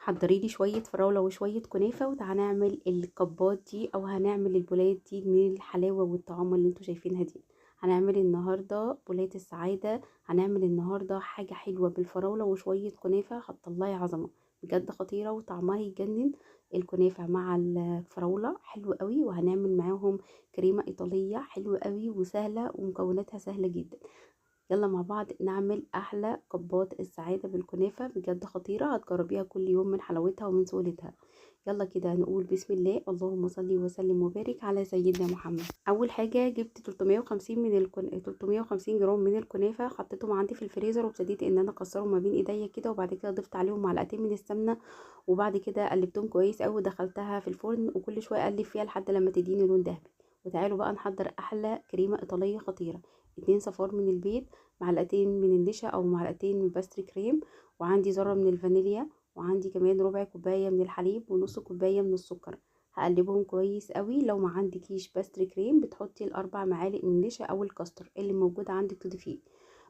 حضري لي شويه فراوله وشويه كنافه، وتعالى نعمل الكبات دي او هنعمل البولات دي من الحلاوه والطعام اللي انتوا شايفينها دي. هنعمل النهارده بولات السعاده، هنعمل النهارده حاجه حلوه بالفراوله وشويه كنافه هتطلعي عظمه بجد خطيره وطعمها يجنن. الكنافه مع الفراوله حلو قوي، وهنعمل معاهم كريمه ايطاليه حلوه قوي وسهله ومكوناتها سهله جدا. يلا مع بعض نعمل احلى كبات السعاده بالكنافه بجد خطيره، هتجربيها كل يوم من حلاوتها ومن سهولتها. يلا كده نقول بسم الله، اللهم صل وسلم وبارك على سيدنا محمد. اول حاجه جبت 350 350 جرام من الكنافه، حطيتهم عندي في الفريزر وابتديت ان انا اكسرهم ما بين ايديا كده، وبعد كده ضفت عليهم معلقتين من السمنه، وبعد كده قلبتهم كويس قوي ودخلتها في الفرن، وكل شويه اقلب فيها لحد لما تديني لون ذهبي. وتعالوا بقى نحضر احلى كريمه ايطاليه خطيره. 2 صفار من البيض، معلقتين من النشا او معلقتين من باستري كريم، وعندي ذره من الفانيليا، وعندي كمان ربع كوبايه من الحليب ونص كوبايه من السكر. هقلبهم كويس قوي. لو ما عندكيش باستري كريم بتحطي الاربع معالق من النشا او الكاستر اللي موجود عندك تضيفيه.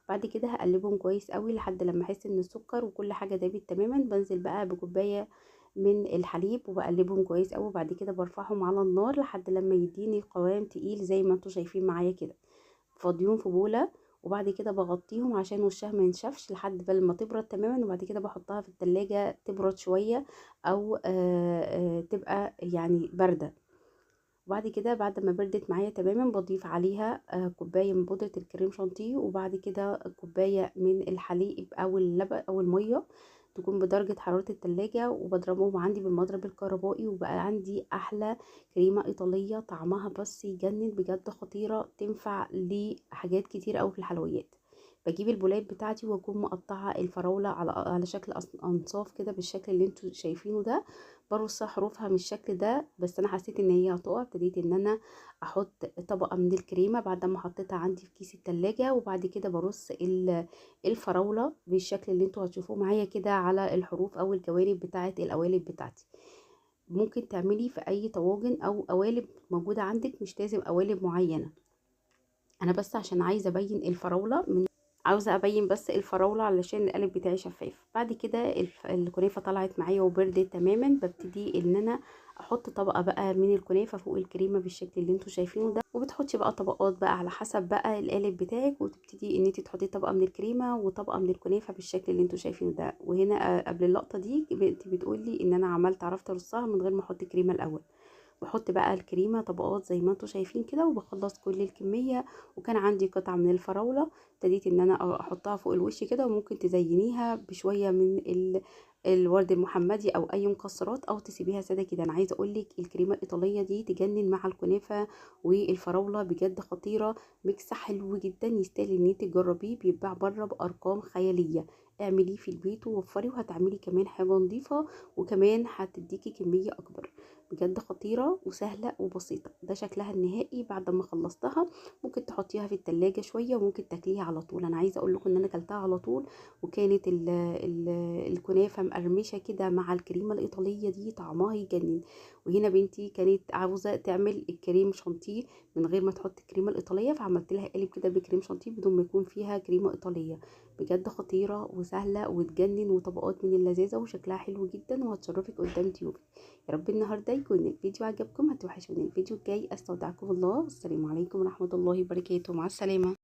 بعد كده هقلبهم كويس قوي لحد لما احس ان السكر وكل حاجه دابت تماما. بنزل بقى بكوبايه من الحليب وبقلبهم كويس قوي، وبعد كده برفعهم على النار لحد لما يديني قوام تقيل زي ما انتوا شايفين معايا كده. فاضيهم في بوله، وبعد كده بغطيهم عشان وشها ما ينشفش لحد بال ما تبرد تماما، وبعد كده بحطها في التلاجة تبرد شوية او تبقى يعني باردة. وبعد كده بعد ما بردت معايا تماما بضيف عليها كوباية من بودرة الكريم شانتيه، وبعد كده كوباية من الحليب او اللبن او المية تكون بدرجة حرارة التلاجة، وبضربهم عندي بالمضرب الكهربائي، وبقى عندي أحلى كريمة إيطالية طعمها بس يجنن بجد خطيرة، تنفع لحاجات كتير أوي في الحلويات. بجيب البولات بتاعتي واكون مقطعه الفراوله على شكل انصاف كده بالشكل اللي انتوا شايفينه ده. برص حروفها من الشكل ده، بس انا حسيت ان هي هتقع، ابتديت ان انا احط طبقه من الكريمه بعد ما حطيتها عندي في كيس التلاجة، وبعد كده برص الفراوله بالشكل اللي انتوا هتشوفوه معايا كده على الحروف او الجوانب بتاعه القوالب بتاعتي. ممكن تعملي في اي طواجن او قوالب موجوده عندك، مش لازم قوالب معينه. انا بس عشان عايزه ابين الفراوله عاوزه ابين بس الفراوله علشان القالب بتاعي شفاف. بعد كده الكنافه طلعت معايا وبردت تماما، ببتدي ان انا احط طبقه بقى من الكنافه فوق الكريمه بالشكل اللي انتوا شايفينه ده، وبتحطي بقى طبقات بقى على حسب بقى القالب بتاعك، وتبتدي ان انت تحطي طبقه من الكريمه وطبقه من الكنافه بالشكل اللي انتوا شايفينه ده. وهنا قبل اللقطه دي انت بتقولي ان انا عرفت ارصها من غير ما احط كريمه الاول. بحط بقى الكريمه طبقات زي ما انتوا شايفين كده، وبخلص كل الكميه. وكان عندي قطعه من الفراوله، ابتديت ان انا احطها فوق الوش كده، وممكن تزينيها بشويه من الورد المحمدي او اي مكسرات، او تسيبيها ساده كده. انا عايزه اقول لك الكريمه الايطاليه دي تجنن مع الكنافه والفراوله بجد خطيره. ميكس حلو جدا يستاهل ان انت تجربيه، بيتباع بره بارقام خياليه. اعمليه في البيت ووفري، وهتعملي كمان حاجه نظيفه، وكمان هتديكي كميه اكبر. بجد خطيرة وسهلة وبسيطة. ده شكلها النهائي بعد ما خلصتها. ممكن تحطيها في التلاجة شوية وممكن تاكليها على طول. انا عايزة اقول لكم ان انا اكلتها على طول، وكانت ال الكنافة مقرمشة كده مع الكريمة الايطالية دي طعمها يجنن. وهنا بنتي كانت عاوزة تعمل الكريم شانتيه من غير ما تحط الكريمة الايطالية، فعملت لها قالب كده بكريم شانتيه بدون ما يكون فيها كريمة ايطالية. بجد خطيرة وسهلة وتجنن وطبقات من اللذاذة وشكلها حلو جدا، وهتشرفك قدام ضيوفك. يا رب النهارده يكون الفيديو عجبكم، هتوحشوني الفيديو الجاي. استودعكم الله، والسلام عليكم ورحمة الله وبركاته، مع السلامة.